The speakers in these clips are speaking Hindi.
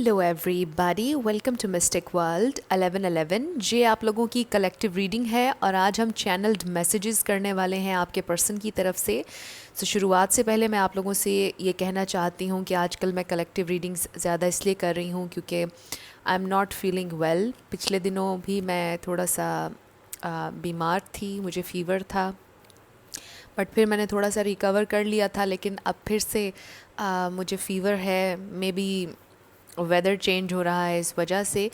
Hello everybody, welcome to mystic world 1111। ये आप लोगों की कलेक्टिव रीडिंग है और आज हम चैनल्ड मैसेजेस करने वाले हैं आपके पर्सन की तरफ से। शुरुआत से पहले मैं आप लोगों से ये कहना चाहती हूँ कि आजकल मैं कलेक्टिव रीडिंग्स ज़्यादा इसलिए कर रही हूँ क्योंकि आई एम नॉट फीलिंग वेल। पिछले दिनों भी मैं थोड़ा सा बीमार थी, मुझे फ़ीवर था, बट फिर मैंने थोड़ा सा रिकवर कर लिया था, लेकिन अब फिर से मुझे फ़ीवर है। मे बी वेदर चेंज हो रहा है इस वजह से।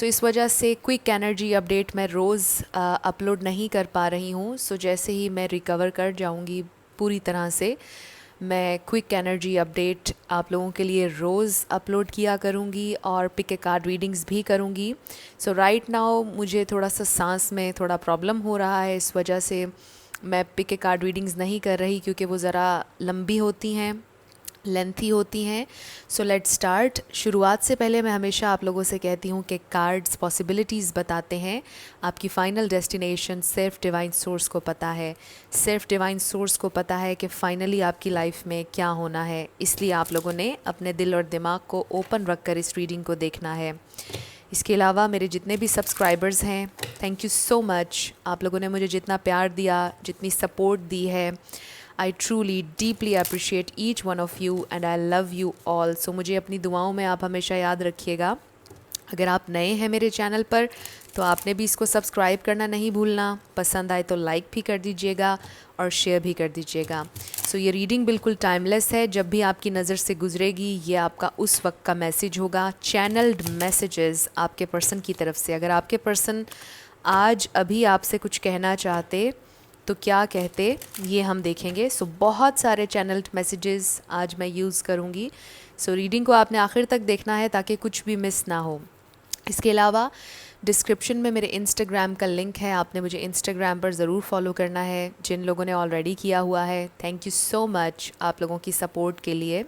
इस वजह से क्विक एनर्जी अपडेट मैं रोज़ अपलोड नहीं कर पा रही हूँ। जैसे ही मैं रिकवर कर जाऊँगी पूरी तरह से, मैं क्विक एनर्जी अपडेट आप लोगों के लिए रोज़ अपलोड किया करूँगी और पिक ए कार्ड रीडिंग्स भी करूँगी। राइट नाउ मुझे थोड़ा सा सांस में थोड़ा प्रॉब्लम हो रहा है, इस वजह से मैं पिक ए कार्ड रीडिंग्स नहीं कर रही क्योंकि वो ज़रा लंबी होती हैं, लेंथी होती हैं। Let's start. शुरुआत से पहले मैं हमेशा आप लोगों से कहती हूँ कि कार्ड्स पॉसिबिलिटीज़ बताते हैं, आपकी फ़ाइनल डेस्टिनेशन सिर्फ डिवाइन सोर्स को पता है। सिर्फ डिवाइन सोर्स को पता है कि फ़ाइनली आपकी लाइफ में क्या होना है। इसलिए आप लोगों ने अपने दिल और दिमाग को ओपन रख कर इस रीडिंग को देखना है। इसके अलावा मेरे जितने भी सब्सक्राइबर्स हैं, थैंक यू सो मच। आप लोगों ने मुझे जितना प्यार दिया, जितनी सपोर्ट दी है, I truly deeply appreciate each one of you and I love you all. मुझे अपनी दुआओं में आप हमेशा याद रखिएगा। अगर आप नए हैं मेरे चैनल पर तो आपने भी इसको सब्सक्राइब करना नहीं भूलना। पसंद आए तो लाइक भी कर दीजिएगा और शेयर भी कर दीजिएगा। ये रीडिंग बिल्कुल टाइमलेस है। जब भी आपकी नज़र से गुजरेगी ये आपका उस वक्त का मैसेज होगा, चैनल्ड मैसेजेस आपके पर्सन की तरफ से। अगर आपके पर्सन आज अभी आपसे कुछ कहना चाहते तो क्या कहते, ये हम देखेंगे। बहुत सारे चैनल्ड मैसेजेस आज मैं यूज़ करूँगी। रीडिंग को आपने आखिर तक देखना है ताकि कुछ भी मिस ना हो। इसके अलावा डिस्क्रिप्शन में मेरे इंस्टाग्राम का लिंक है, आपने मुझे इंस्टाग्राम पर ज़रूर फॉलो करना है। जिन लोगों ने ऑलरेडी किया हुआ है, थैंक यू सो मच आप लोगों की सपोर्ट के लिए।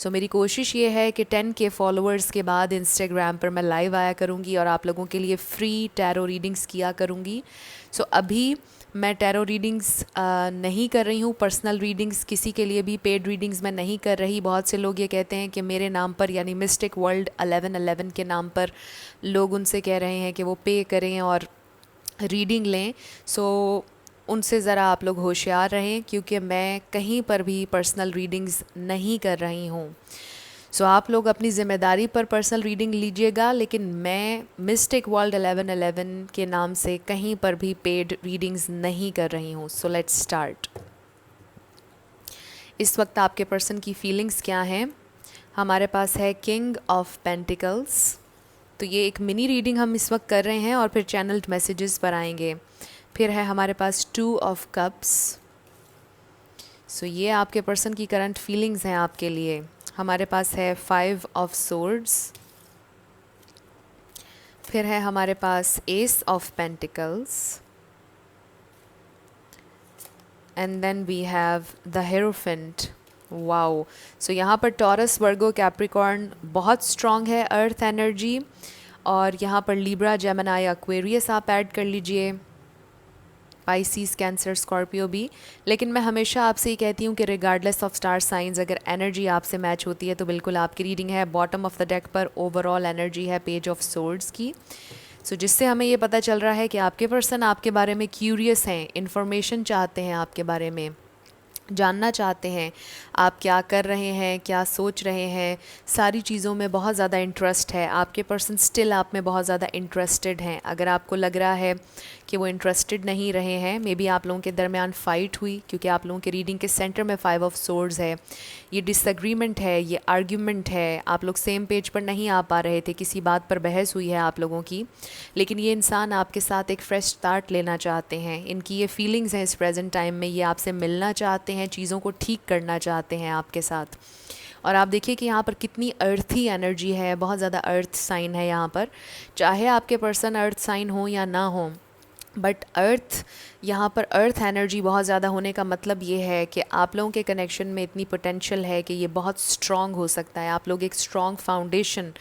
मेरी कोशिश ये है कि 10K फॉलोअर्स के बाद इंस्टाग्राम पर मैं लाइव आया करूँगी और आप लोगों के लिए फ्री टैरो रीडिंग्स किया करूँगी। अभी मैं टैरो रीडिंग्स नहीं कर रही हूँ, पर्सनल रीडिंग्स किसी के लिए भी पेड रीडिंग्स मैं नहीं कर रही। बहुत से लोग ये कहते हैं कि मेरे नाम पर यानी मिस्टिक वर्ल्ड 1111 के नाम पर लोग उनसे कह रहे हैं कि वो पे करें और रीडिंग लें। उनसे ज़रा आप लोग होशियार रहें क्योंकि मैं कहीं पर भी पर्सनल रीडिंग्स नहीं कर रही हूँ। आप लोग अपनी ज़िम्मेदारी पर पर्सनल रीडिंग लीजिएगा, लेकिन मैं मिस्टिक वर्ल्ड 1111 के नाम से कहीं पर भी पेड रीडिंग्स नहीं कर रही हूँ। Let's start. इस वक्त आपके पर्सन की फीलिंग्स क्या हैं? हमारे पास है किंग ऑफ पेंटिकल्स। ये एक मिनी रीडिंग हम इस वक्त कर रहे हैं और फिर चैनल्ड मैसेजेस पर आएंगे। फिर है हमारे पास 2 ऑफ कप्स। ये आपके पर्सन की करंट फीलिंग्स हैं आपके लिए। हमारे पास है 5 ऑफ सोर्ड्स। फिर है हमारे पास ace of pentacles and then we have the hierophant. Wow. यहाँ पर टॉरस, वर्गो, कैप्रिकॉर्न बहुत स्ट्रॉन्ग है, अर्थ एनर्जी। और यहाँ पर लिब्रा, जेमिनी, एक्वेरियस आप ऐड कर लीजिए, पाइसिस, कैंसर, स्कॉर्पियो भी। लेकिन मैं हमेशा आपसे ये कहती हूँ कि रिगार्डलेस ऑफ स्टार साइंस, अगर एनर्जी आपसे मैच होती है तो बिल्कुल आपकी रीडिंग है। बॉटम ऑफ द डेक पर ओवरऑल एनर्जी है पेज ऑफ सोर्ड्स की। जिससे हमें ये पता चल रहा है कि आपके पर्सन आपके बारे में क्यूरियस हैं, इन्फॉर्मेशन चाहते हैं, आपके बारे में जानना चाहते हैं, आप क्या कर रहे हैं, क्या सोच रहे हैं, सारी चीज़ों में बहुत ज़्यादा इंटरेस्ट है। आपके पर्सन स्टिल आप में बहुत ज़्यादा इंटरेस्टेड हैं। अगर आपको लग रहा है कि वो इंटरेस्टेड नहीं रहे हैं, मे बी आप लोगों के दरमियान फ़ाइट हुई क्योंकि आप लोगों के रीडिंग के सेंटर में 5 ऑफ सोर्ड्स है। ये डिसएग्रीमेंट है, ये आर्ग्यूमेंट है, आप लोग सेम पेज पर नहीं आ पा रहे थे, किसी बात पर बहस हुई है आप लोगों की। लेकिन ये इंसान आपके साथ एक फ्रेश स्टार्ट लेना चाहते हैं। इनकी ये फीलिंग्स हैं इस प्रेजेंट टाइम में, ये आपसे मिलना चाहते हैं, चीज़ों को ठीक करना चाहते हैं आपके साथ। और आप देखिए कि यहाँ पर कितनी अर्थी एनर्जी है, बहुत ज़्यादा अर्थ साइन है यहाँ पर। चाहे आपके पर्सन अर्थ साइन हो या ना हो, बट अर्थ, यहाँ पर अर्थ एनर्जी बहुत ज़्यादा होने का मतलब ये है कि आप लोगों के कनेक्शन में इतनी पोटेंशियल है कि ये बहुत स्ट्रॉन्ग हो सकता है। आप लोग एक स्ट्रॉन्ग फाउंडेशन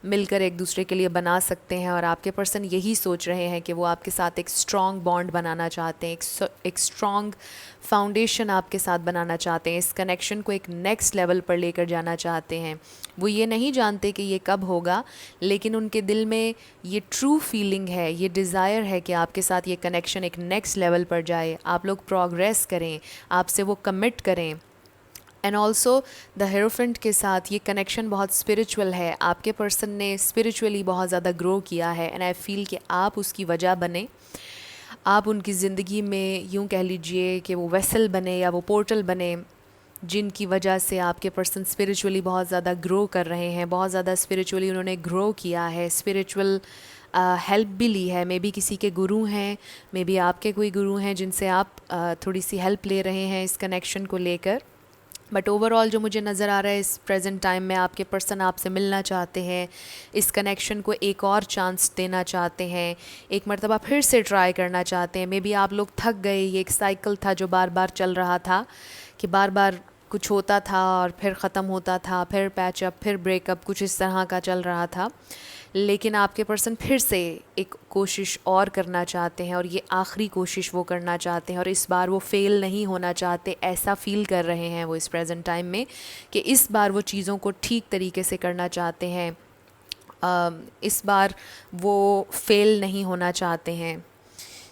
मिलकर एक दूसरे के लिए बना सकते हैं और आपके पर्सन यही सोच रहे हैं कि वो आपके साथ एक स्ट्रॉन्ग बॉन्ड बनाना चाहते हैं, एक स्ट्रॉन्ग फाउंडेशन आपके साथ बनाना चाहते हैं, इस कनेक्शन को एक नेक्स्ट लेवल पर लेकर जाना चाहते हैं। वो ये नहीं जानते कि ये कब होगा, लेकिन उनके दिल में ये ट्रू फीलिंग है, ये डिज़ायर है कि आपके साथ ये कनेक्शन एक नेक्स्ट लेवल पर जाए, आप लोग प्रोग्रेस करें, आपसे वो कमिट करें। एंड ऑल्सो द हेरोफेंट के साथ ये कनेक्शन बहुत स्पिरिचुअल है, आपके पर्सन ने स्पिरिचुअली बहुत ज़्यादा ग्रो किया है एंड आई फील कि आप उसकी वजह बने, आप उनकी ज़िंदगी में यूँ कह लीजिए कि वो वेसल बने या वो पोर्टल बने जिनकी वजह से आपके पर्सन स्पिरिचुअली बहुत ज़्यादा ग्रो कर रहे हैं, बहुत ज़्यादा स्पिरिचुअली उन्होंने ग्रो किया है, स्पिरिचुअल हेल्प भी ली है। मे बी किसी के गुरु हैं, मे बी आपके कोई गुरु हैं जिनसे आप थोड़ी सी हेल्प ले रहे हैं इस कनेक्शन को लेकर। बट ओवरऑल जो मुझे नज़र आ रहा है इस प्रेजेंट टाइम में, आपके पर्सन आपसे मिलना चाहते हैं, इस कनेक्शन को एक और चांस देना चाहते हैं, एक मर्तबा फिर से ट्राई करना चाहते हैं। मे बी आप लोग थक गए, ये एक साइकिल था जो बार बार चल रहा था कि बार बार कुछ होता था और फिर ख़त्म होता था, फिर पैचअप, फिर ब्रेकअप, कुछ इस तरह का चल रहा था। लेकिन आपके पर्सन फिर से एक कोशिश और करना चाहते हैं और ये आखिरी कोशिश वो करना चाहते हैं और इस बार वो फेल नहीं होना चाहते, ऐसा फील कर रहे हैं वो इस प्रेजेंट टाइम में कि इस बार वो चीज़ों को ठीक तरीके से करना चाहते हैं, इस बार वो फेल नहीं होना चाहते हैं।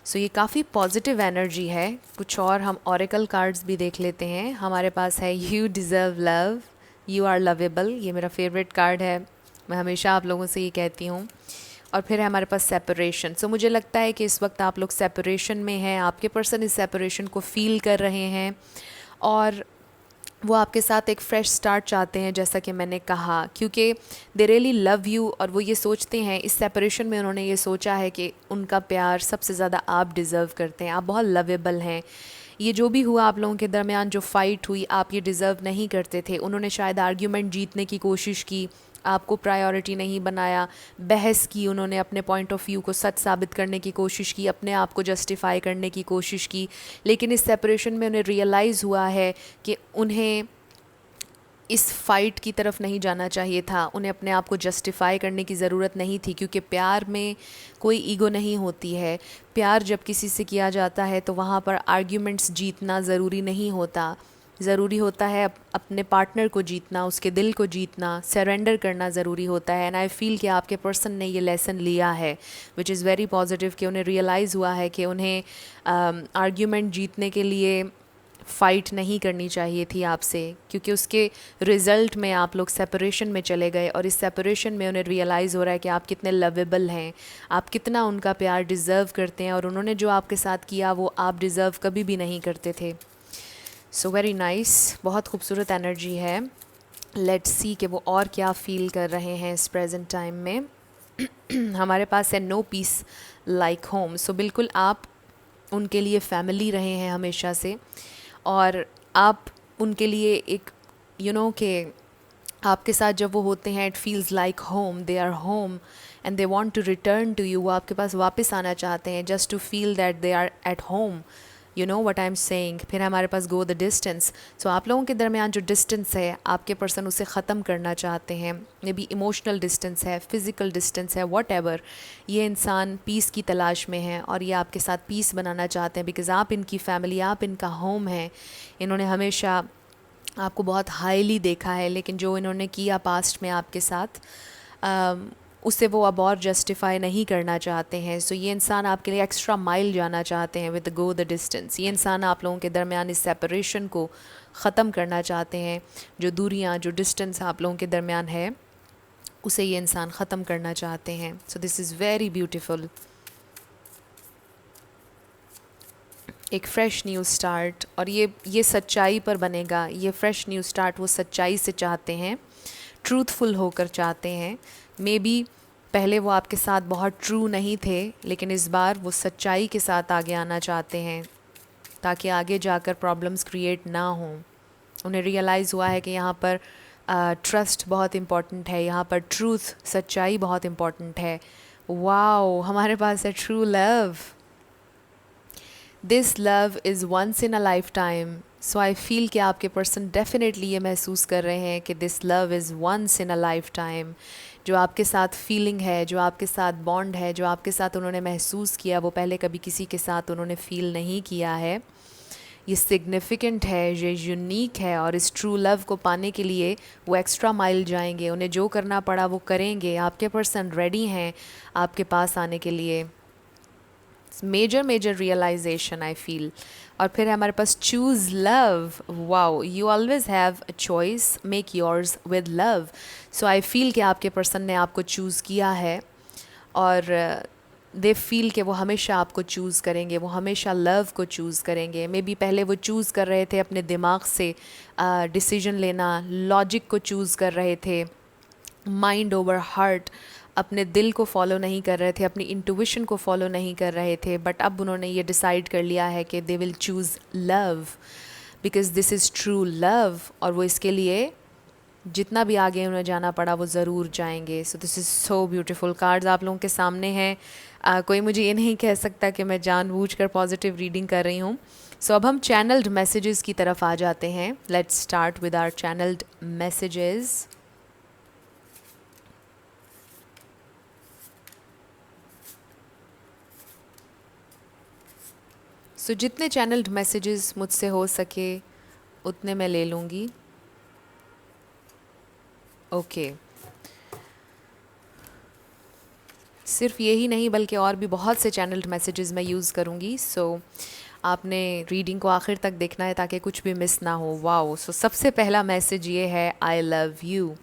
सो ये काफ़ी पॉजिटिव एनर्जी है। कुछ और हम ऑरेकल कार्ड्स भी देख लेते हैं। हमारे पास है you deserve love, you are lovable, ये मेरा फेवरेट कार्ड है, मैं हमेशा आप लोगों से ये कहती हूँ। और फिर है हमारे पास सेपरेशन। सो मुझे लगता है कि इस वक्त आप लोग सेपरेशन में हैं, आपके पर्सन इस सेपरेशन को फ़ील कर रहे हैं और वो आपके साथ एक फ़्रेश स्टार्ट चाहते हैं, जैसा कि मैंने कहा, क्योंकि दे रियली लव यू। और वो ये सोचते हैं, इस सेपरेशन में उन्होंने ये सोचा है कि उनका प्यार सबसे ज़्यादा आप डिज़र्व करते हैं, आप बहुत लवेबल हैं। ये जो भी हुआ आप लोगों के दरमियान, जो फ़ाइट हुई, आप ये डिज़र्व नहीं करते थे। उन्होंने शायद आर्ग्यूमेंट जीतने की कोशिश की, आपको प्रायोरिटी नहीं बनाया, बहस की, उन्होंने अपने पॉइंट ऑफ व्यू को सच साबित करने की कोशिश की, अपने आप को जस्टिफाई करने की कोशिश की। लेकिन इस सेपरेशन में उन्हें रियलाइज़ हुआ है कि उन्हें इस फ़ाइट की तरफ नहीं जाना चाहिए था, उन्हें अपने आप को जस्टिफाई करने की ज़रूरत नहीं थी, क्योंकि प्यार में कोई ईगो नहीं होती है। प्यार जब किसी से किया जाता है तो वहाँ पर आर्ग्यूमेंट्स जीतना ज़रूरी नहीं होता, ज़रूरी होता है अपने पार्टनर को जीतना, उसके दिल को जीतना, सरेंडर करना ज़रूरी होता है। एंड आई फील कि आपके पर्सन ने ये लेसन लिया है, विच इज़ वेरी पॉजिटिव, कि उन्हें रियलाइज़ हुआ है कि उन्हें आर्ग्यूमेंट जीतने के लिए फ़ाइट नहीं करनी चाहिए थी आपसे, क्योंकि उसके रिज़ल्ट में आप लोग सेपरेशन में चले गए और इस सेपरेशन में उन्हें रियलाइज़ हो रहा है कि आप कितने लवेबल हैं, आप कितना उनका प्यार डिज़र्व करते हैं और उन्होंने जो आपके साथ किया वो आप डिज़र्व कभी भी नहीं करते थे। सो वेरी नाइस, बहुत खूबसूरत एनर्जी है। लेट्स सी कि वो और क्या फ़ील कर रहे हैं इस प्रेजेंट टाइम में। हमारे पास है नो पीस लाइक होम। सो बिल्कुल आप उनके लिए फ़ैमिली रहे हैं हमेशा से और आप उनके लिए एक कि आपके साथ जब वो होते हैं, it feels like home, they are home and they want to return to you. वो आपके पास वापस आना चाहते हैं, just to feel that they are at home, you know what I am saying. फिर हमारे पास गो द डिस्टेंस। सो आप लोगों के दरमियान जो डिस्टेंस है, आपके पर्सन उसे ख़त्म करना चाहते हैं। मे बी इमोशनल डिस्टेंस है, फ़िज़िकल डिस्टेंस है, वॉट एवर। ये इंसान पीस की तलाश में है और ये आपके साथ पीस बनाना चाहते हैं, बिकॉज़ आप इनकी फैमिली, आप इनका होम है। इन्होंने हमेशा आपको बहुत हाईली देखा है, लेकिन जो इन्होंने किया पास्ट में आपके साथ, उसे वो अब और जस्टिफाई नहीं करना चाहते हैं। सो ये इंसान आपके लिए एक्स्ट्रा माइल जाना चाहते हैं विद गो द डिस्टेंस। ये इंसान आप लोगों के दरमियान इस सेपरेशन को ख़त्म करना चाहते हैं, जो दूरियां, जो डिस्टेंस आप लोगों के दरमियान है, उसे ये इंसान ख़त्म करना चाहते हैं। So this is very beautiful. एक फ़्रेश न्यू स्टार्ट, और ये सच्चाई पर बनेगा। ये फ़्रेश न्यू स्टार्ट वो सच्चाई से चाहते हैं, ट्रूथफुल होकर चाहते हैं। मे बी पहले वो आपके साथ बहुत ट्रू नहीं थे, लेकिन इस बार वो सच्चाई के साथ आगे आना चाहते हैं, ताकि आगे जाकर प्रॉब्लम्स क्रिएट ना हों। उन्हें रियलाइज़ हुआ है कि यहाँ पर ट्रस्ट बहुत इम्पॉर्टेंट है, यहाँ पर ट्रूथ, सच्चाई बहुत इम्पॉर्टेंट है। वाओ, हमारे पास है true love. This love is once in a life time. So I feel कि आपके पर्सन डेफिनेटली ये महसूस कर रहे हैं कि this love is once in a life time. जो आपके साथ फीलिंग है, जो आपके साथ बॉन्ड है, जो आपके साथ उन्होंने महसूस किया, वो पहले कभी किसी के साथ उन्होंने फ़ील नहीं किया है। ये सिग्निफिकेंट है, ये यूनिक है, और इस ट्रू लव को पाने के लिए वो एक्स्ट्रा माइल जाएंगे, उन्हें जो करना पड़ा वो करेंगे। आपके पर्सन रेडी हैं आपके पास आने के लिए। Major major realisation I feel. और फिर हमारे पास choose love. Wow, you always have a choice, make yours with love. So I feel कि आपके पर्सन ने आपको चूज़ किया है और दे फील कि वो हमेशा आपको चूज़ करेंगे, वो हमेशा लव को चूज़ करेंगे। मे बी पहले वो चूज़ कर रहे थे अपने दिमाग से डिसीजन लेना, लॉजिक को चूज़ कर रहे थे, माइंड ओवर हार्ट, अपने दिल को फॉलो नहीं कर रहे थे, अपनी इंट्यूशन को फॉलो नहीं कर रहे थे। बट अब उन्होंने ये डिसाइड कर लिया है कि they will choose love because this is true love, और वो इसके लिए जितना भी आगे उन्हें जाना पड़ा वो ज़रूर जाएंगे। So this is so beautiful. Cards आप लोगों के सामने हैं। कोई मुझे ये नहीं कह सकता कि मैं जानबूझकर पॉजिटिव रीडिंग कर रही हूँ। सो अब हम चैनल्ड मैसेजेस की तरफ आ जाते हैं। Let's start with our channelled messages. So जितने चैनल्ड मैसेजेस मुझसे हो सके उतने मैं ले लूँगी। ओके, सिर्फ यही नहीं बल्कि और भी बहुत से चैनल्ड मैसेजेस मैं यूज़ करूँगी। सो आपने रीडिंग को आखिर तक देखना है ताकि कुछ भी मिस ना हो। वाओ, सो सबसे पहला मैसेज ये है, I love you.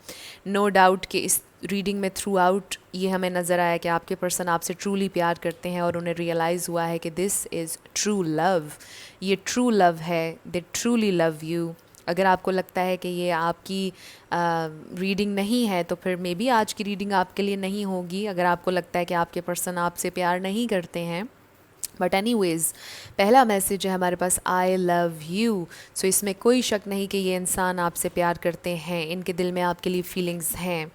No doubt कि इस रीडिंग में थ्रू आउट ये हमें नज़र आया कि आपके पर्सन आपसे ट्रूली प्यार करते हैं और उन्हें रियलाइज़ हुआ है कि दिस इज़ ट्रू लव, ये ट्रू लव है, दे ट्रूली लव यू। अगर आपको लगता है कि ये आपकी रीडिंग नहीं है तो फिर मे बी आज की रीडिंग आपके लिए नहीं होगी। अगर आपको लगता है कि आपके पर्सन आपसे प्यार नहीं करते हैं, बट एनीवेज़ पहला मैसेज है हमारे पास, आई लव यू। सो इसमें कोई शक नहीं कि ये इंसान आपसे प्यार करते हैं, इनके दिल में आपके लिए फीलिंग्स हैं।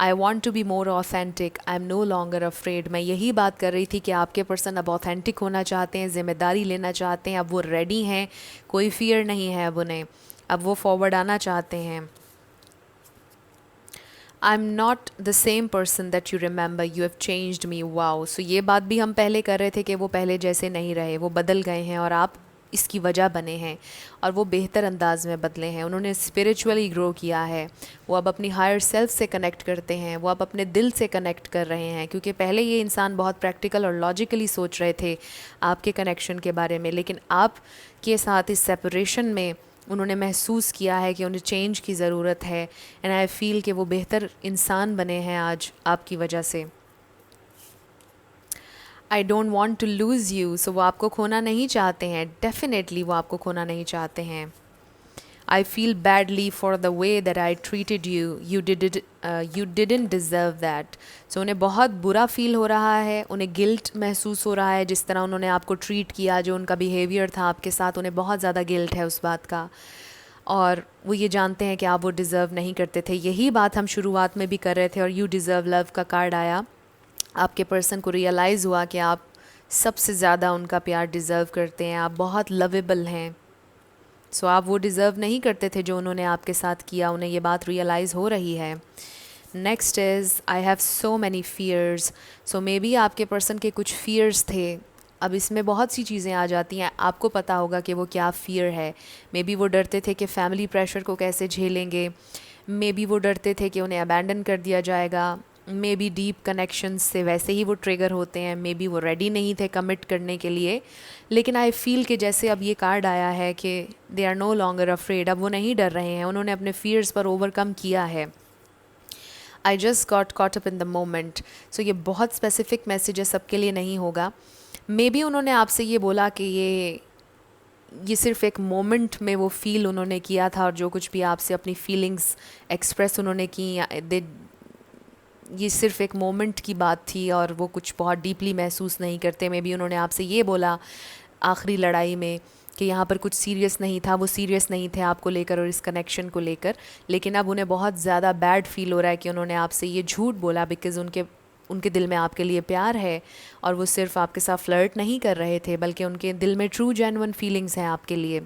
I want to be more authentic, I am no longer afraid. मैं यही बात कर रही थी कि आपके पर्सन अब ऑथेंटिक होना चाहते हैं, ज़िम्मेदारी लेना चाहते हैं, अब वो रेडी हैं, कोई फियर नहीं है अब उन्हें, अब वो फॉरवर्ड आना चाहते हैं। I am not the same person that you remember, you have changed me. Wow, so ये बात भी हम पहले कर रहे थे कि वो पहले जैसे नहीं रहे, वो बदल गए हैं और आप इसकी वजह बने हैं, और वो बेहतर अंदाज में बदले हैं। उन्होंने स्पिरिचुअली ग्रो किया है, वो अब अपनी हायर सेल्फ से कनेक्ट करते हैं, वो अब अपने दिल से कनेक्ट कर रहे हैं। क्योंकि पहले ये इंसान बहुत प्रैक्टिकल और लॉजिकली सोच रहे थे आपके कनेक्शन के बारे में, लेकिन आप के साथ इस सेपरेशन में उन्होंने महसूस किया है कि उन्हें चेंज की ज़रूरत है। एंड आई फील कि वो बेहतर इंसान बने हैं आज आपकी वजह से। I don't want to lose you. So वो आपको खोना नहीं चाहते हैं, डेफिनेटली वो आपको खोना नहीं चाहते हैं। I feel badly for the way that I treated you, you didn't deserve that. So उन्हें बहुत बुरा फील हो रहा है, उन्हें गिल्ट महसूस हो रहा है जिस तरह उन्होंने आपको ट्रीट किया, जो उनका बिहेवियर था आपके साथ, उन्हें बहुत ज़्यादा गिल्ट है उस बात का। और वो ये जानते हैं कि आप वो डिज़र्व नहीं करते थे। यही बात हम शुरुआत में भी कर रहे थे, और यू डिज़र्व लव का कार्ड आया। आपके पर्सन को रियलाइज़ हुआ कि आप सबसे ज़्यादा उनका प्यार डिज़र्व करते हैं, आप बहुत लवेबल हैं। सो आप वो डिज़र्व नहीं करते थे जो उन्होंने आपके साथ किया, उन्हें ये बात रियलाइज़ हो रही है। Next is, I have so many fears. So maybe आपके पर्सन के कुछ फ़ियर्स थे। अब इसमें बहुत सी चीज़ें आ जाती हैं, आपको पता होगा कि वो क्या फ़ियर है। मे बी वो डरते थे कि फैमिली प्रेशर को कैसे झेलेंगे, मे बी वो डरते थे कि उन्हें अबैंडन कर दिया जाएगा, मे बी डीप कनेक्शंस से वैसे ही वो ट्रिगर होते हैं, मे बी वो रेडी नहीं थे कमिट करने के लिए। लेकिन आई फील कि जैसे अब ये कार्ड आया है कि they are no longer afraid, अब वो नहीं डर रहे हैं, उन्होंने अपने फियर्स पर ओवरकम किया है। I just got caught up in the moment. So ये बहुत स्पेसिफिक मैसेज है, सबके लिए नहीं होगा। मे बी उन्होंने आपसे ये बोला कि ये सिर्फ एक मोमेंट में वो फील उन्होंने किया था, और जो कुछ भी आपसे अपनी फीलिंग्स एक्सप्रेस उन्होंने की, ये सिर्फ एक मोमेंट की बात थी और वो कुछ बहुत डीपली महसूस नहीं करते। मे बी उन्होंने आपसे ये बोला आखिरी लड़ाई में कि यहाँ पर कुछ सीरियस नहीं था, वो सीरियस नहीं थे आपको लेकर और इस कनेक्शन को लेकर। लेकिन अब उन्हें बहुत ज़्यादा बैड फील हो रहा है कि उन्होंने आपसे ये झूठ बोला, बिकॉज़ उनके दिल में आपके लिए प्यार है, और वो सिर्फ आपके साथ फ्लर्ट नहीं कर रहे थे बल्कि उनके दिल में ट्रू जेन्युइन फीलिंग्स हैं आपके लिए।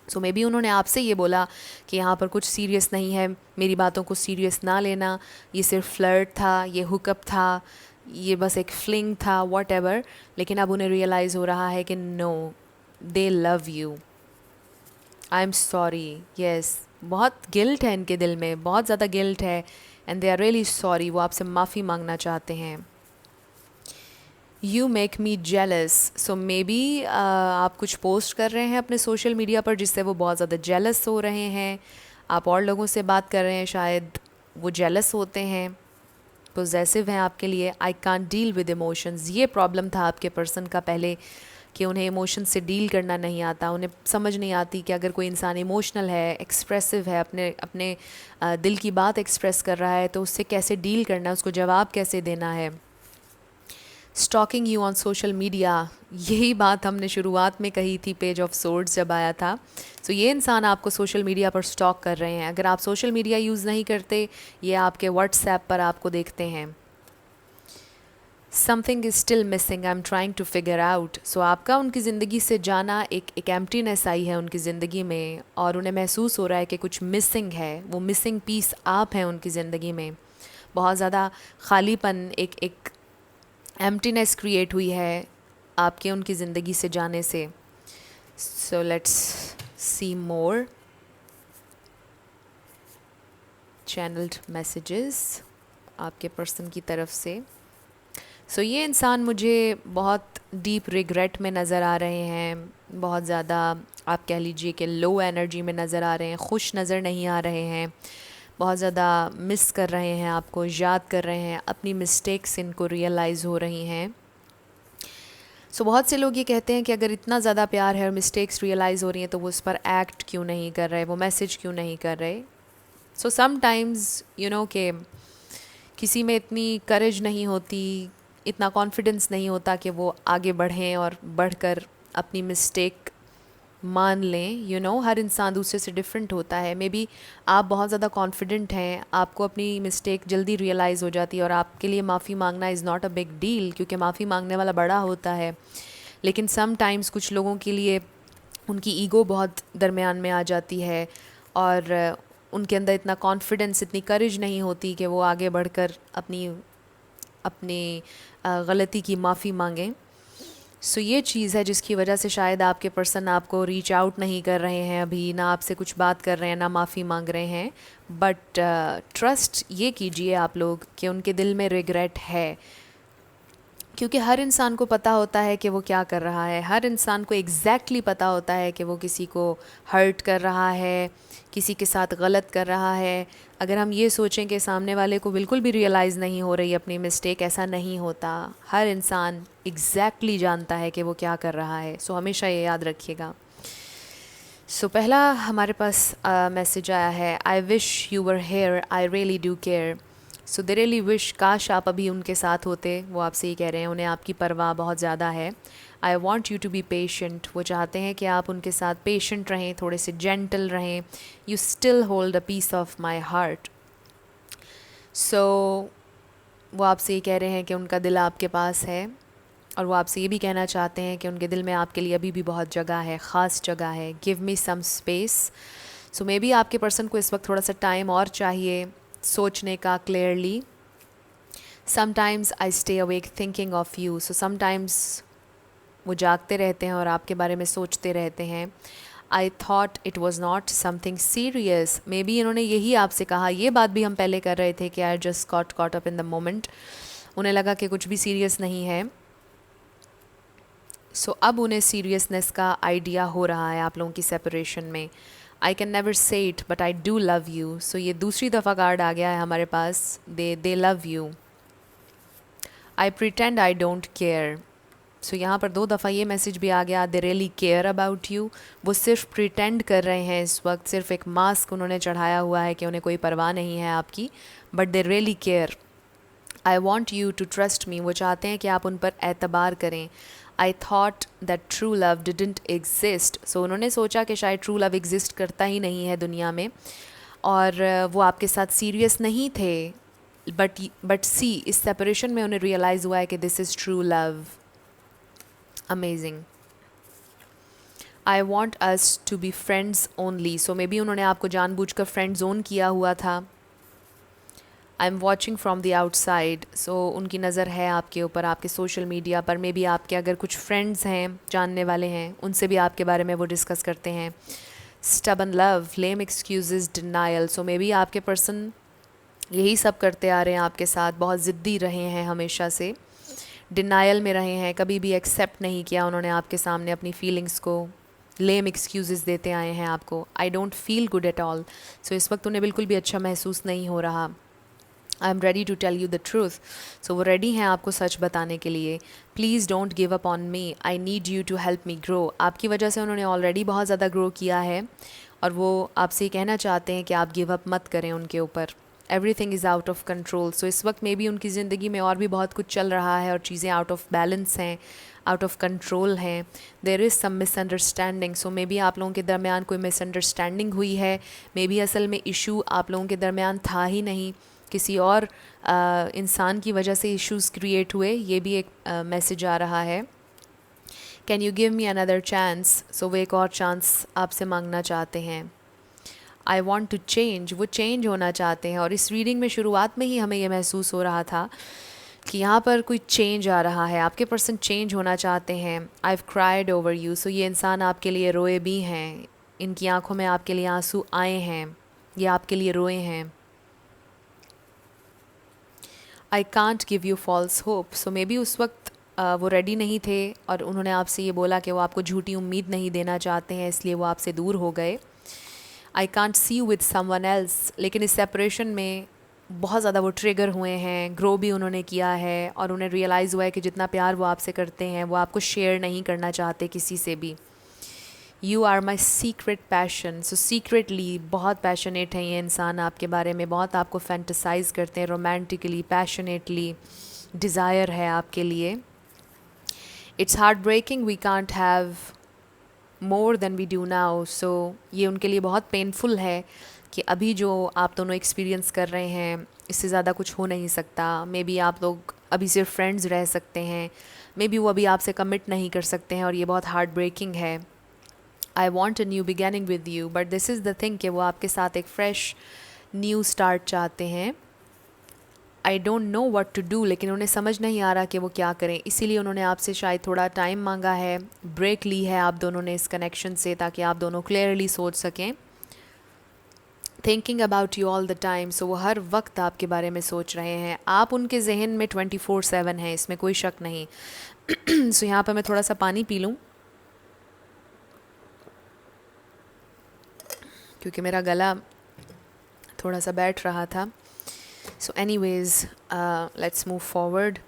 सो मे बी उन्होंने आपसे ये बोला कि यहाँ पर कुछ सीरियस नहीं है, मेरी बातों को सीरियस ना लेना, ये सिर्फ फ्लर्ट था, ये हुकअप था, ये बस एक फ्लिंग था, वॉट एवर। लेकिन अब उन्हें रियलाइज़ हो रहा है कि no, they love you. I am sorry, yes, बहुत गिल्ट है इनके दिल में, बहुत ज़्यादा गिल्ट है, and they are really sorry, वो आपसे माफ़ी मांगना चाहते हैं। You make me jealous, so maybe आप कुछ पोस्ट कर रहे हैं अपने सोशल मीडिया पर जिससे वो बहुत ज़्यादा जेलस हो रहे हैं। आप और लोगों से बात कर रहे हैं, शायद वो जेलस होते हैं, पोजेसिव हैं आपके लिए। I can't deal with emotions, ये प्रॉब्लम था आपके पर्सन का पहले, कि उन्हें इमोशन से डील करना नहीं आता, उन्हें समझ नहीं आती कि अगर कोई इंसान इमोशनल है, एक्सप्रेसिव है, अपने अपने दिल की बात एक्सप्रेस कर रहा है, तो उससे कैसे डील करना है, उसको जवाब कैसे देना है। Stalking you on social media, यही बात हमने शुरुआत में कही थी पेज ऑफ सोर्ड्स जब आया था। सो ये इंसान आपको सोशल मीडिया पर स्टॉक कर रहे हैं। अगर आप सोशल मीडिया यूज़ नहीं करते, ये आपके व्हाट्सएप पर आपको देखते हैं। Something is still missing, I am trying to figure out, so आपका उनकी ज़िंदगी से जाना, एक एम्प्टीनेस आई है उनकी ज़िंदगी में, और उन्हें महसूस हो रहा है कि कुछ मिसिंग है। वो मिसिंग पीस आप हैं उनकी ज़िंदगी में। बहुत ज़्यादा खालीपन, एक एम्प्टीनेस क्रिएट हुई है आपके उनकी ज़िंदगी से जाने से। सो let's C more channelled messages आपके पर्सन की तरफ से। सो ये इंसान मुझे बहुत डीप रिग्रेट में नज़र आ रहे हैं, बहुत ज़्यादा आप कह लीजिए कि लो एनर्जी में नज़र आ रहे हैं, खुश नज़र नहीं आ रहे हैं, बहुत ज़्यादा मिस कर रहे हैं, आपको याद कर रहे हैं, अपनी मिस्टेक्स इनको रियलाइज़ हो रही हैं। सो बहुत से लोग ये कहते हैं कि अगर इतना ज़्यादा प्यार है और मिस्टेक्स रियलाइज़ हो रही हैं, तो वो उस पर एक्ट क्यों नहीं कर रहे, वो मैसेज क्यों नहीं कर रहे। सो समटाइम्स यू नो कि किसी में इतनी करेज नहीं होती, इतना कॉन्फिडेंस नहीं होता कि वो आगे बढ़ें और बढ़कर अपनी मिस्टेक मान लें। हर इंसान दूसरे से डिफरेंट होता है। मे बी आप बहुत ज़्यादा कॉन्फिडेंट हैं, आपको अपनी मिस्टेक जल्दी रियलाइज़ हो जाती है और आपके लिए माफ़ी मांगना is not a big deal, क्योंकि माफ़ी मांगने वाला बड़ा होता है। लेकिन सम टाइम्स कुछ लोगों के लिए उनकी ईगो बहुत दरमियान में आ जाती है, और उनके अंदर इतना कॉन्फिडेंस, इतनी करेज नहीं होती कि वो आगे बढ़कर अपनी अपनी गलती की माफ़ी मांगें। सो ये चीज़ है जिसकी वजह से शायद आपके पर्सन आपको रीच आउट नहीं कर रहे हैं अभी, ना आपसे कुछ बात कर रहे हैं, ना माफ़ी मांग रहे हैं। बट ट्रस्ट ये कीजिए आप लोग कि उनके दिल में रिग्रेट है, क्योंकि हर इंसान को पता होता है कि वो क्या कर रहा है। हर इंसान को एग्जैक्टली पता होता है कि वो किसी को हर्ट कर रहा है, किसी के साथ गलत कर रहा है। अगर हम ये सोचें कि सामने वाले को बिल्कुल भी रियलाइज़ नहीं हो रही अपनी मिस्टेक, ऐसा नहीं होता। हर इंसान एग्जैक्टली जानता है कि वो क्या कर रहा है। सो हमेशा ये याद रखिएगा। सो पहला हमारे पास मैसेज आया है, I wish you were here, I really do care. So they really wish, काश आप अभी उनके साथ होते। वो आपसे ये कह रहे हैं, उन्हें आपकी परवाह बहुत ज़्यादा है। I want you to be patient, वो चाहते हैं कि आप उनके साथ पेशेंट रहें, थोड़े से जेंटल रहें। You still hold a piece of my heart. So वो आपसे ये कह रहे हैं कि उनका दिल आपके पास है, और वो आपसे ये भी कहना चाहते हैं कि उनके दिल में आपके लिए अभी भी बहुत जगह है, ख़ास जगह है। Give me some space. So maybe आपके पर्सन को इस वक्त थोड़ा सा टाइम और चाहिए सोचने का clearly. Sometimes I stay awake thinking of you, so sometimes वो जागते रहते हैं और आपके बारे में सोचते रहते हैं। I thought it was not something serious, may be इन्होंने यही आपसे कहा। ये बात भी हम पहले कर रहे थे कि आई just got caught up in the moment, उन्हें लगा कि कुछ भी सीरियस नहीं है। सो अब उन्हें सीरियसनेस का आइडिया हो रहा है आप लोगों की सेपरेशन में। I can never say it but I do love you, so ये दूसरी दफ़ा कार्ड आ गया है हमारे पास, they love you. I pretend I don't care, so यहाँ पर 2 दफ़ा ये मैसेज भी आ गया, they really care about you. वो सिर्फ प्रिटेंड कर रहे हैं इस वक्त, सिर्फ एक मास्क उन्होंने चढ़ाया हुआ है कि उन्हें कोई परवाह नहीं है आपकी, but they really care. I want you to trust me, वो चाहते हैं कि आप उन पर एतबार करें। I thought that true love didn't exist, so उन्होंने सोचा कि शायद ट्रू लव एग्जिस्ट करता ही नहीं है दुनिया में, और वो आपके साथ सीरियस नहीं थे। बट सी, इस सेपरेशन में उन्हें रियलाइज़ हुआ है कि this is true love. Amazing. I want us to be friends only, so maybe उन्होंने आपको जानबूझकर फ्रेंड जोन किया हुआ था। I am watching from the outside, so उनकी नज़र है आपके ऊपर, आपके सोशल मीडिया पर। मे बी आपके अगर कुछ फ्रेंड्स हैं, जानने वाले हैं, उनसे भी आपके बारे में वो डिस्कस करते हैं। स्टबन लव, लेम एक्सक्यूजेस, डिनायल। सो मे बी आपके पर्सन यही सब करते आ रहे हैं आपके साथ, बहुत ज़िद्दी रहे हैं हमेशा से, डिनायल में रहे हैं, कभी भी एक्सेप्ट नहीं किया उन्होंने आपके सामने अपनी फीलिंग्स को, लेम एक्सक्यूज़ेस देते आए हैं आपको, I don't feel good at all. So इस वक्त उन्हें बिल्कुल भी अच्छा महसूस नहीं हो रहा, I am ready to tell you the truth. So वो रेडी हैं आपको सच बताने के लिए। Please don't give up on me, I need you to help me grow. आपकी वजह से उन्होंने ऑलरेडी बहुत ज़्यादा ग्रो किया है और वो आपसे कहना चाहते हैं कि आप गिव अप मत करें उनके ऊपर। Everything is out of control. So इस वक्त में भी उनकी ज़िंदगी में और भी बहुत कुछ चल रहा है और चीज़ें आउट ऑफ बैलेंस हैं, आउट ऑफ कंट्रोल हैं। There is some misunderstanding. So maybe आप लोगों के दरमियान कोई मिसअंडरस्टैंडिंग हुई है, मे बी असल में इशू आप लोगों के दरमियान था ही नहीं, किसी और इंसान की वजह से इश्यूज़ क्रिएट हुए, ये भी एक मैसेज आ रहा है। Can you give me another chance. So वो एक और चांस आपसे मांगना चाहते हैं। आई वॉन्ट टू चेंज, वो चेंज होना चाहते हैं। और इस रीडिंग में शुरुआत में ही हमें ये महसूस हो रहा था कि यहाँ पर कोई चेंज आ रहा है, आपके पर्सन चेंज होना चाहते हैं। I have cried over you. So ये इंसान आपके लिए रोए भी हैं, इनकी आंखों में आपके लिए आंसू आए हैं, ये आपके लिए रोए हैं। I can't give you false hope. So maybe उस वक्त वो रेडी नहीं थे और उन्होंने आपसे ये बोला कि वो आपको झूठी उम्मीद नहीं देना चाहते हैं, इसलिए वो आपसे दूर हो गए। I can't see you with someone else. लेकिन इस सेपरेशन में बहुत ज़्यादा वो ट्रिगर हुए हैं, ग्रो भी उन्होंने किया है और उन्हें रियलाइज़ हुआ है कि जितना प्यार वो आपसे करते हैं वो आपको शेयर नहीं करना चाहते किसी से भी। You are my secret passion. So secretly बहुत पैशनेट हैं ये इंसान आपके बारे में, बहुत आपको फैंटसाइज करते हैं रोमांटिकली, पैशनेटली, डिज़ायर है आपके लिए। It's heart breaking, we can't have more than we do now. So ये उनके लिए बहुत पेनफुल है कि अभी जो आप दोनों एक्सपीरियंस कर रहे हैं इससे ज़्यादा कुछ हो नहीं सकता। मे बी आप लोग अभी सिर्फ फ्रेंड्स रह सकते हैं, मे बी वो अभी आपसे कमिट नहीं कर सकते हैं और ये बहुत हार्ट ब्रेकिंग है। I want a new beginning with you, but this is the thing कि वो आपके साथ एक फ्रेश न्यू स्टार्ट चाहते हैं। I don't know what to do, लेकिन उन्हें समझ नहीं आ रहा कि वो क्या करें, इसीलिए उन्होंने आपसे शायद थोड़ा टाइम मांगा है, ब्रेक ली है आप दोनों ने इस कनेक्शन से, ताकि आप दोनों क्लियरली सोच सकें। Thinking about you all the time. So वो हर वक्त आपके बारे में सोच रहे हैं, आप उनके जहन में 24/7 हैं, इसमें कोई शक नहीं। सो यहाँ पर मैं थोड़ा सा पानी पी लूँ क्योंकि मेरा गला थोड़ा सा बैठ रहा था। सो एनीवेज़ लेट्स मूव फॉरवर्ड।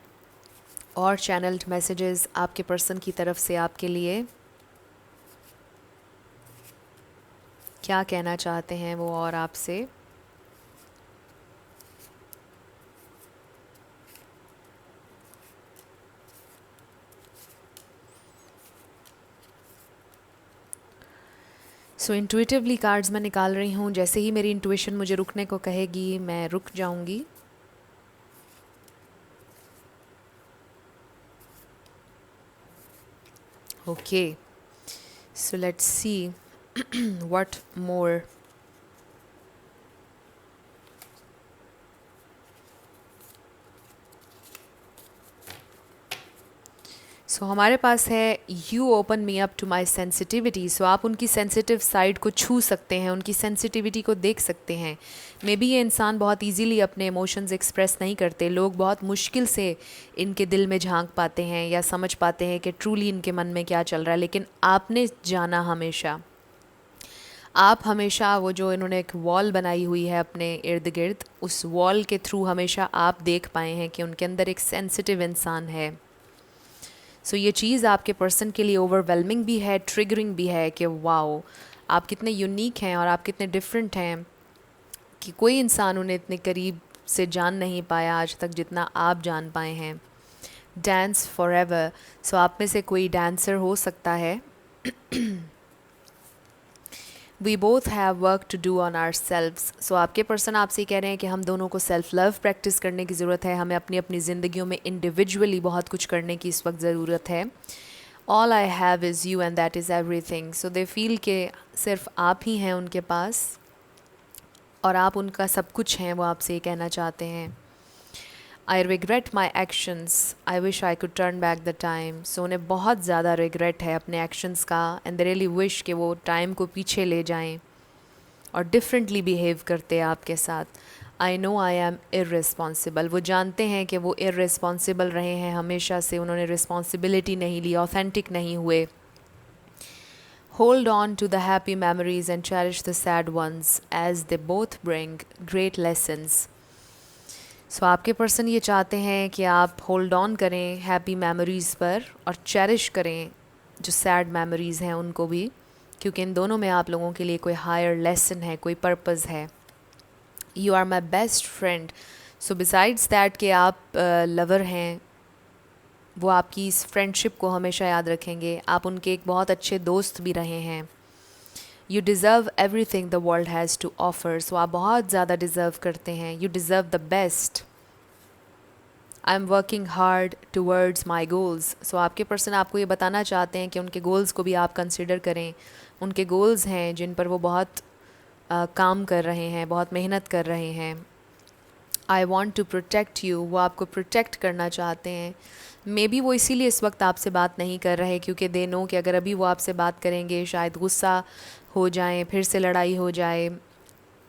और चैनल्ड मैसेजेस आपके पर्सन की तरफ से आपके लिए क्या कहना चाहते हैं वो और आपसे। सो इंट्यूटिवली कार्ड्स मैं निकाल रही हूँ, जैसे ही मेरी इंट्यूशन मुझे रुकने को कहेगी मैं रुक जाऊँगी। Okay, so let's see what more. So हमारे पास है you open me up to my sensitivity. So आप उनकी सेंसिटिव साइड को छू सकते हैं, उनकी सेंसिटिविटी को देख सकते हैं। मे बी ये इंसान बहुत इजीली अपने इमोशंस एक्सप्रेस नहीं करते, लोग बहुत मुश्किल से इनके दिल में झांक पाते हैं या समझ पाते हैं कि ट्रूली इनके मन में क्या चल रहा है। लेकिन आपने जाना हमेशा, आप हमेशा वो जो इन्होंने एक वॉल बनाई हुई है अपने इर्द गिर्द, उस वॉल के थ्रू हमेशा आप देख पाए हैं कि उनके अंदर एक सेंसिटिव इंसान है। सो ये चीज़ आपके पर्सन के लिए ओवरवेलमिंग भी है, ट्रिगरिंग भी है कि वाओ आप कितने यूनिक हैं और आप कितने डिफरेंट हैं कि कोई इंसान उन्हें इतने करीब से जान नहीं पाया आज तक जितना आप जान पाए हैं। Dance forever. सो आप में से कोई डांसर हो सकता है। We both have work to do on ourselves. So आपके पर्सन आपसे कह रहे हैं कि हम दोनों को सेल्फ लव प्रैक्टिस करने की ज़रूरत है, हमें अपनी अपनी ज़िंदगियों में इंडिविजुअली बहुत कुछ करने की इस वक्त ज़रूरत है। All I have is you and that is every thing. So they feel के सिर्फ आप ही हैं उनके पास और आप उनका सब कुछ हैं, वो आपसे ये कहना चाहते हैं। I regret my actions, I wish I could turn back the time. So उन्हें बहुत ज़्यादा रिग्रेट है अपने एक्शंस का, एंड दे रियली विश कि वो टाइम को पीछे ले जाएं और डिफरेंटली बिहेव करते हैं आपके साथ। I know I am irresponsible, वो जानते हैं कि वो इर्रेस्पॉन्सिबल रहे हैं हमेशा से, उन्होंने रिस्पॉन्सिबिलिटी नहीं ली, ऑथेंटिक नहीं हुए। Hold on to the happy memories and cherish the sad ones as they both bring great lessons. So आपके पर्सन ये चाहते हैं कि आप होल्ड ऑन करें हैप्पी मेमोरीज़ पर और चेरिश करें जो सैड मेमोरीज़ हैं उनको भी, क्योंकि इन दोनों में आप लोगों के लिए कोई हायर लेसन है, कोई पर्पज़ है। You are my best friend. So besides that कि आप लवर हैं, वो आपकी इस फ्रेंडशिप को हमेशा याद रखेंगे, आप उनके एक बहुत अच्छे दोस्त भी रहे हैं। You deserve everything the world has to offer. So आप बहुत ज़्यादा डिज़र्व करते हैं, you deserve the best. I am working hard towards my goals. So आपके पर्सन आपको ये बताना चाहते हैं कि उनके गोल्स को भी आप कंसिडर करें। उनके गोल्स हैं जिन पर वो बहुत काम कर रहे हैं, बहुत मेहनत कर रहे हैं। I want to protect you, वो आपको प्रोटेक्ट करना चाहते हैं। मे बी वो इसीलिए इस वक्त आपसे बात नहीं कर रहे, क्योंकि दे नो कि अगर अभी वो आपसे बात करेंगे शायद गुस्सा हो जाएं, फिर से लड़ाई हो जाए,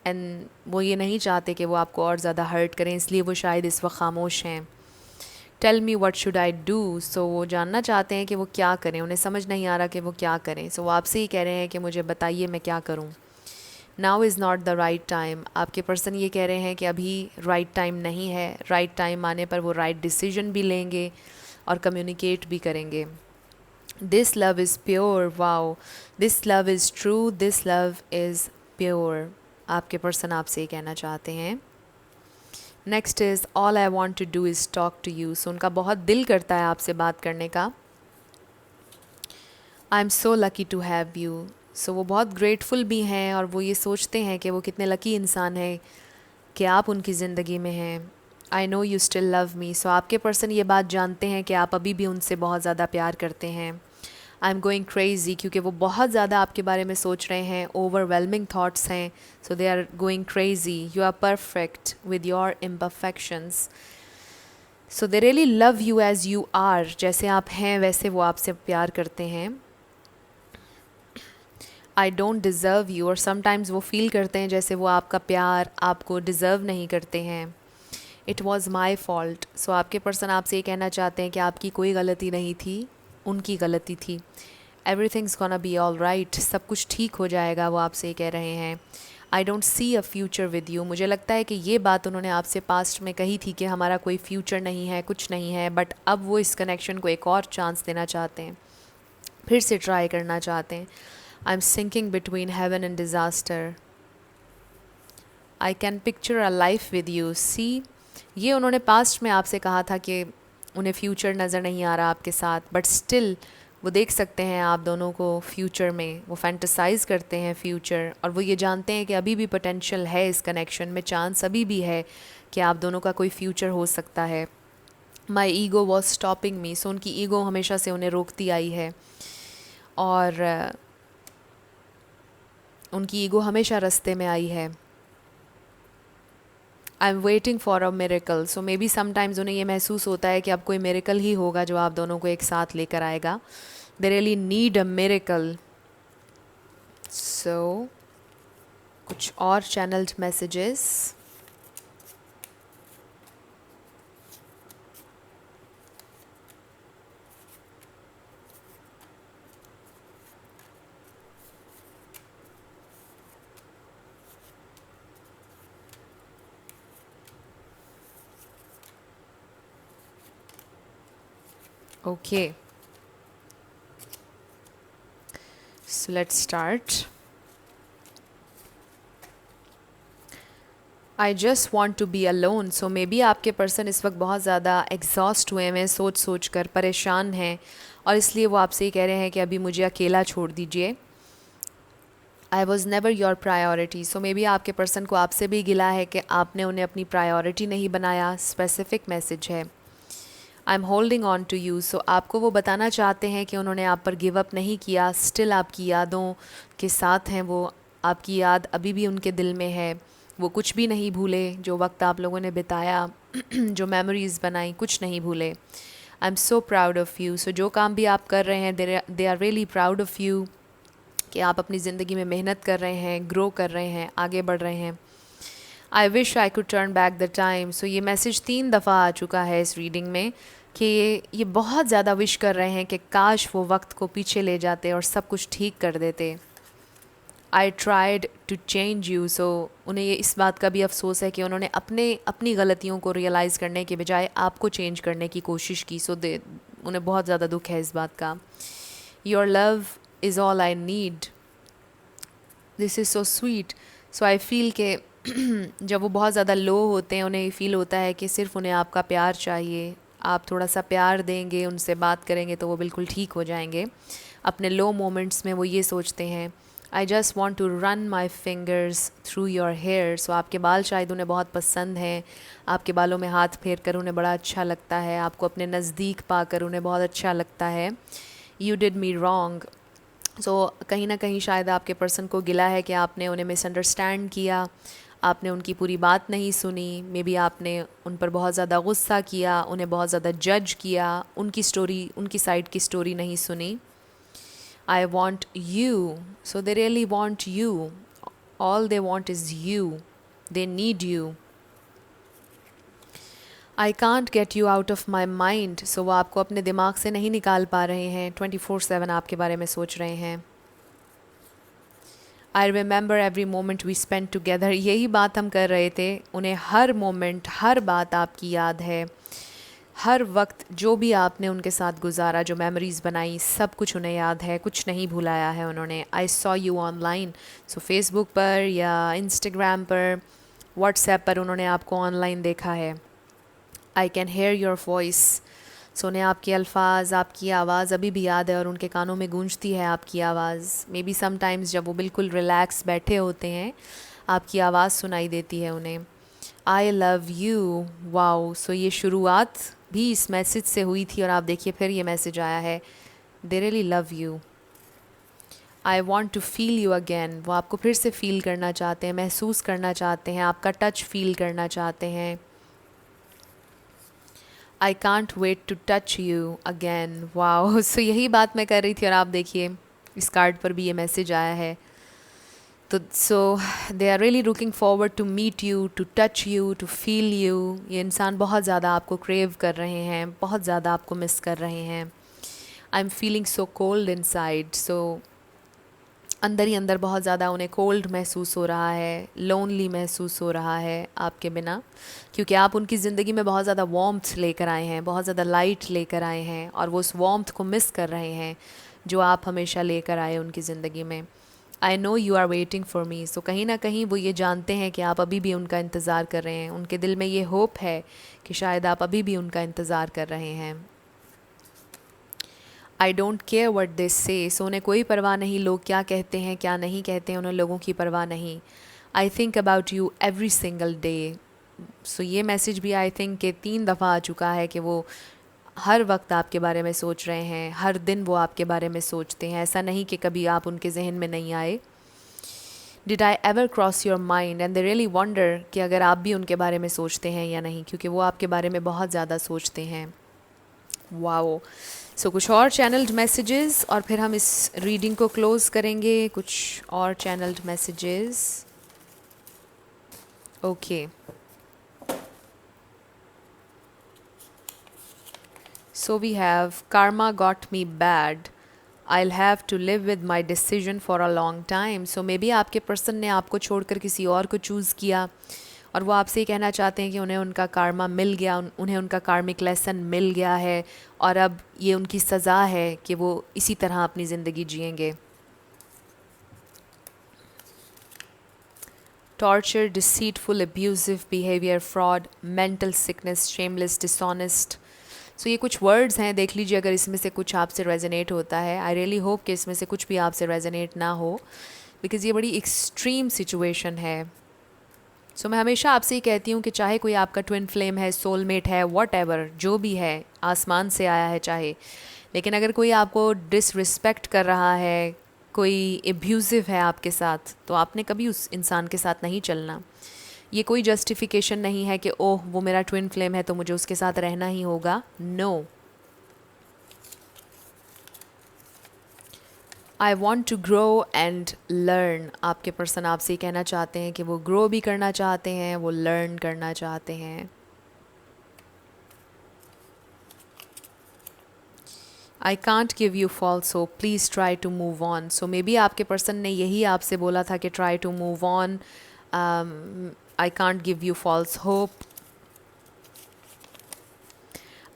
एंड वो ये नहीं चाहते कि वो आपको और ज़्यादा हर्ट करें, इसलिए वो शायद इस वक्त खामोश हैं। Tell me what should I do. So वो जानना चाहते हैं कि वो क्या करें, उन्हें समझ नहीं आ रहा कि वो क्या करें। सो वो आपसे ही कह रहे हैं कि मुझे बताइए मैं क्या करूँ। Now is not the right time. आपके पर्सन ये कह रहे हैं कि अभी राइट टाइम नहीं है, राइट टाइम आने पर वो राइट डिसीजन भी लेंगे और कम्युनिकेट भी करेंगे। This love is pure, wow, this love is true, this love is pure. आपके पर्सन आपसे ये कहना चाहते हैं। Next is all I want to do is talk to you. So उनका बहुत दिल करता है आपसे बात करने का। I am so lucky to have you. So वो बहुत ग्रेटफुल भी हैं और वो ये सोचते हैं कि वो कितने लकी इंसान है कि आप उनकी ज़िंदगी में हैं। I know you still love me. So आपके पर्सन ये बात जानते हैं कि आप अभी भी उनसे बहुत ज़्यादा प्यार करते हैं। आई एम गोइंग क्रेज़ी, क्योंकि वो बहुत ज़्यादा आपके बारे में सोच रहे हैं, ओवरवेलमिंग थाट्स हैं। So they are going crazy. You are perfect with your imperfections. So they really love you as you are, जैसे आप हैं वैसे वो आपसे प्यार करते हैं। आई डोंट डिज़र्व यू, और समटाइम्स वो फील करते हैं जैसे वो आपका प्यार आपको डिज़र्व नहीं करते हैं। It was my fault. So आपके पर्सन आपसे ये कहना चाहते हैं कि आपकी कोई गलती नहीं थी, उनकी गलती थी। Everything's gonna be all right, सब कुछ ठीक हो जाएगा, वो आपसे ये कह रहे हैं। I don't see a future with you. मुझे लगता है कि ये बात उन्होंने आपसे पास्ट में कही थी कि हमारा कोई फ्यूचर नहीं है, कुछ नहीं है, बट अब वो इस कनेक्शन को एक और चांस देना चाहते हैं, फिर से ट्राई करना चाहते हैं। I am sinking between heaven and disaster. I can picture a life with you. See, ये उन्होंने पास्ट में आपसे कहा था कि उन्हें फ्यूचर नज़र नहीं आ रहा आपके साथ, बट स्टिल वो देख सकते हैं आप दोनों को फ्यूचर में, वो फैंटसाइज करते हैं फ्यूचर, और वो ये जानते हैं कि अभी भी पोटेंशियल है इस कनेक्शन में, चांस अभी भी है कि आप दोनों का कोई फ्यूचर हो सकता है। My ego was stopping me. So उनकी ईगो हमेशा से उन्हें रोकती आई है, और उनकी ईगो हमेशा रास्ते में आई है। I am waiting for a miracle. So may be sometimes उन्हें ये महसूस होता है कि अब कोई मेरेकल ही होगा जो आप दोनों को एक साथ लेकर आएगा। They really need a miracle. So कुछ और channelled messages. Okay, so let's start. I just want to be alone. So maybe आपके पर्सन इस वक्त बहुत ज़्यादा एग्जॉस्ट हुए हैं, सोच सोच कर परेशान हैं, और इसलिए वो आपसे ये कह रहे हैं कि अभी मुझे अकेला छोड़ दीजिए। I was never your priority. So maybe आपके पर्सन को आपसे भी गिला है कि आपने उन्हें अपनी प्रायोरिटी नहीं बनाया। स्पेसिफिक मैसेज है। I am holding on to you. So आपको वो बताना चाहते हैं कि उन्होंने आप पर गिव अप नहीं किया, स्टिल आपकी यादों के साथ हैं वो, आपकी याद अभी भी उनके दिल में है, वो कुछ भी नहीं भूले, जो वक्त आप लोगों ने बिताया जो मेमोरीज़ बनाई, कुछ नहीं भूले। I am so proud of you. So जो काम भी आप कर रहे हैं, they are really proud of you कि आप अपनी ज़िंदगी में मेहनत कर रहे हैं, ग्रो कर रहे हैं, आगे बढ़ रहे हैं। I wish I could turn back the time. So ये मैसेज 3 दफ़ा आ चुका है इस रीडिंग में कि ये बहुत ज़्यादा विश कर रहे हैं कि काश वो वक्त को पीछे ले जाते और सब कुछ ठीक कर देते। I tried to change you. So उन्हें ये इस बात का भी अफसोस है कि उन्होंने अपनी गलतियों को रियलाइज़ करने के बजाय आपको चेंज करने की कोशिश की। सो दे उन्हें बहुत ज़्यादा दुख है इस बात का। Your love is all I need. This is so sweet. So I feel के जब वो बहुत ज़्यादा लो होते हैं, उन्हें फील होता है कि सिर्फ उन्हें आपका प्यार चाहिए। आप थोड़ा सा प्यार देंगे, उनसे बात करेंगे तो वो बिल्कुल ठीक हो जाएंगे। अपने लो मोमेंट्स में वो ये सोचते हैं, I just want to run my fingers through your hair. So आपके बाल शायद उन्हें बहुत पसंद हैं, आपके बालों में हाथ फेर कर उन्हें बड़ा अच्छा लगता है, आपको अपने नज़दीक पाकर उन्हें बहुत अच्छा लगता है। You did me wrong. So कहीं ना कहीं शायद आपके पर्सन को गिला है कि आपने उन्हें मिसअंडरस्टैंड किया, आपने उनकी पूरी बात नहीं सुनी। मे बी आपने उन पर बहुत ज़्यादा गुस्सा किया, उन्हें बहुत ज़्यादा जज किया, उनकी स्टोरी, उनकी साइड की स्टोरी नहीं सुनी। I want you. So they really want you. All they want is you. They need you. I can't get you out of my mind. So वो आपको अपने दिमाग से नहीं निकाल पा रहे हैं, 24/7 आपके बारे में सोच रहे हैं। I remember every moment we spend together. यही बात हम कर रहे थे, उन्हें हर मोमेंट, हर बात आपकी याद है। हर वक्त जो भी आपने उनके साथ गुजारा, जो मेमोरीज़ बनाई, सब कुछ उन्हें याद है, कुछ नहीं भुलाया है उन्होंने। I saw you online. So Facebook पर या इंस्टाग्राम पर, व्हाट्सएप पर उन्होंने आपको ऑनलाइन देखा है। I can hear your voice. So उन्हें आपके अल्फाज, आपकी आवाज़ अभी भी याद है और उनके कानों में गूंजती है आपकी आवाज़। मे बी समटाइम्स जब वो बिल्कुल रिलैक्स बैठे होते हैं, आपकी आवाज़ सुनाई देती है उन्हें। आई लव यू। वाओ। सो ये शुरुआत भी इस मैसेज से हुई थी और आप देखिए फिर ये मैसेज आया है, they really love you. I want to feel you again. वो आपको फिर से फ़ील करना चाहते हैं, महसूस करना चाहते हैं, आपका टच फ़ील करना चाहते हैं। I can't wait to touch you again. Wow. So यही बात मैं कर रही थी और आप देखिए इस कार्ड पर भी ये मैसेज आया है। तो so they are really looking forward to meet you, to touch you, to feel you. ये इंसान बहुत ज़्यादा आपको क्रेव कर रहे हैं, बहुत ज़्यादा आपको मिस कर रहे हैं। I am feeling so cold inside. So अंदर ही अंदर बहुत ज़्यादा उन्हें कोल्ड महसूस हो रहा है, लोनली महसूस हो रहा है आपके बिना, क्योंकि आप उनकी ज़िंदगी में बहुत ज़्यादा वार्मथ लेकर आए हैं, बहुत ज़्यादा लाइट लेकर आए हैं और वो उस वार्मथ को मिस कर रहे हैं जो आप हमेशा लेकर आए उनकी ज़िंदगी में। I know you are waiting for me. So कहीं ना कहीं वो ये जानते हैं कि आप अभी भी उनका इंतज़ार कर रहे हैं। उनके दिल में ये होप है कि शायद आप अभी भी उनका इंतज़ार कर रहे हैं। I don't care what they से। सो उन्हें कोई परवाह नहीं लोग क्या कहते हैं, क्या नहीं कहते हैं, उन्हें लोगों की परवाह नहीं। I think about you every single day. So ये मैसेज भी आई थिंक के 3 दफ़ा आ चुका है कि वो हर वक्त आपके बारे में सोच रहे हैं, हर दिन वो आपके बारे में सोचते हैं। ऐसा नहीं कि कभी आप उनके जहन में नहीं आए। Did I ever cross your mind and they really wonder कि अगर आप भी उनके बारे में सोचते हैं या नहीं, क्योंकि वो आपके बारे में बहुत ज़्यादा सोचते हैं। वाओ। सो कुछ और चैनल्ड मैसेजेस और फिर हम इस रीडिंग को क्लोज़ करेंगे। कुछ और channelled messages. Okay. So we have karma got me bad. I'll have to live with my decision for a long time. So maybe आपके पर्सन ने आपको छोड़कर किसी और को चूज़ किया और वो आपसे ये कहना चाहते हैं कि उन्हें उनका karma मिल गया, उन्हें उनका कार्मिक लेसन मिल गया है और अब ये उनकी सज़ा है कि वो इसी तरह अपनी ज़िंदगी जिएंगे। Torture, deceitful, abusive behavior, fraud, mental sickness, shameless, dishonest. सो ये कुछ वर्ड्स हैं, देख लीजिए अगर इसमें से कुछ आपसे रेजोनेट होता है। आई रियली होप कि इसमें से कुछ भी आपसे रेजोनेट ना हो, बिकॉज़ ये बड़ी एक्सट्रीम सिचुएशन है। सो मैं हमेशा आपसे ही कहती हूँ कि चाहे कोई आपका ट्विन फ्लेम है, सोलमेट है, वॉटएवर जो भी है, आसमान से आया है चाहे, लेकिन अगर कोई आपको डिसरिस्पेक्ट कर रहा है, कोई एब्यूज़िव है आपके साथ, तो आपने कभी उस इंसान के साथ नहीं चलना। ये कोई जस्टिफिकेशन नहीं है कि ओह वो मेरा ट्विन फ्लेम है तो मुझे उसके साथ रहना ही होगा। No, I want to grow and learn. आपके पर्सन आपसे ये कहना चाहते हैं कि वो ग्रो भी करना चाहते हैं, वो लर्न करना चाहते हैं। I can't give you false hope, please try to move on. So maybe आपके पर्सन ने यही आपसे बोला था कि try to move on, I can't give you false hope,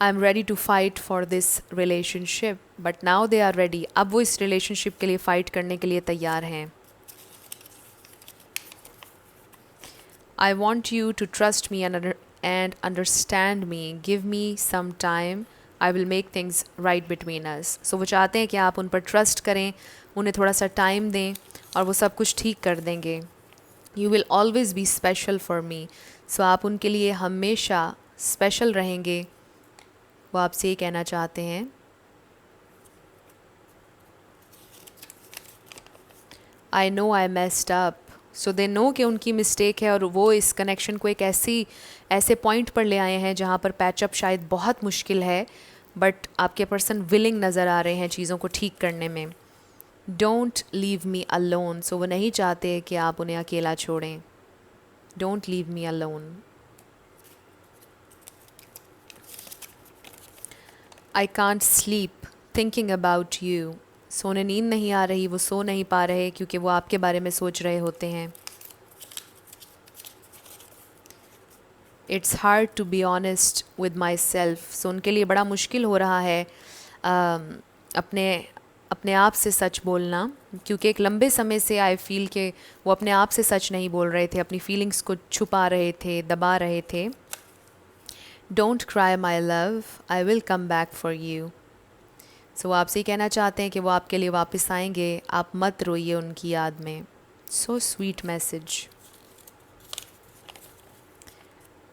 I am ready to fight for this relationship, but now they are ready. अब वो इस रिलेशनशिप के लिए फ़ाइट करने के लिए तैयार हैं। I want you to trust me and understand me, give me some time, I will make things right between us. So वो चाहते हैं कि आप उन पर ट्रस्ट करें, उन्हें थोड़ा सा टाइम दें और वो सब कुछ ठीक कर देंगे। You will always be special for me. So आप उनके लिए हमेशा स्पेशल रहेंगे, वो आपसे ये कहना चाहते हैं। I no I messed up, so they know कि उनकी मिस्टेक है और वो इस कनेक्शन को एक ऐसे पॉइंट पर ले आए हैं जहाँ पर पैचअप शायद बहुत मुश्किल है, बट आपके पर्सन विलिंग नज़र आ रहे हैं चीज़ों को ठीक करने में। डोंट लीव मी अलोन, सो वो नहीं चाहते कि आप उन्हें अकेला छोड़ें। Don't leave me alone. I can't sleep thinking about you, सोने नींद नहीं आ रही, वो सो नहीं पा रहे क्योंकि वो आपके बारे में सोच रहे होते हैं। It's hard to be honest with myself, so उनके लिए बड़ा मुश्किल हो रहा है अपने आप से सच बोलना, क्योंकि एक लंबे समय से आई फील कि वो अपने आप से सच नहीं बोल रहे थे, अपनी फीलिंग्स को छुपा रहे थे, दबा रहे थे। Don't cry my love, I will come back for you. So वो आपसे ही कहना चाहते हैं कि वो आपके लिए वापस आएंगे, आप मत रोइए उनकी याद में। So sweet message.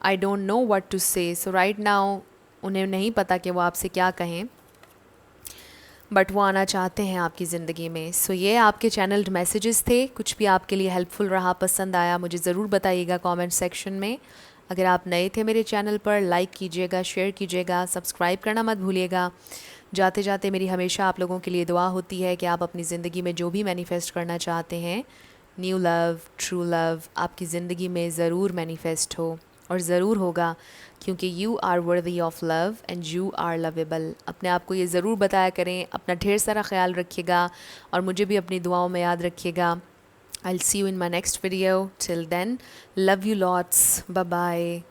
I don't know what to say, so right now उन्हें नहीं पता कि वो आपसे क्या कहें, बट वो आना चाहते हैं आपकी ज़िंदगी में। सो ये आपके चैनल्ड मैसेजेस थे। कुछ भी आपके लिए हेल्पफुल रहा, पसंद आया, मुझे ज़रूर बताइएगा कमेंट सेक्शन में। अगर आप नए थे मेरे चैनल पर, लाइक कीजिएगा, शेयर कीजिएगा, सब्सक्राइब करना मत भूलिएगा। जाते जाते मेरी हमेशा आप लोगों के लिए दुआ होती है कि आप अपनी ज़िंदगी में जो भी मैनिफेस्ट करना चाहते हैं, न्यू लव, ट्रू लव, आपकी ज़िंदगी में ज़रूर मैनिफेस्ट हो, और ज़रूर होगा, क्योंकि you are worthy of love and you are lovable. अपने आप को ये ज़रूर बताया करें। अपना ढेर सारा ख्याल रखिएगा और मुझे भी अपनी दुआओं में याद रखिएगा। I will see you in my next video. Till then, love you lots, bye bye.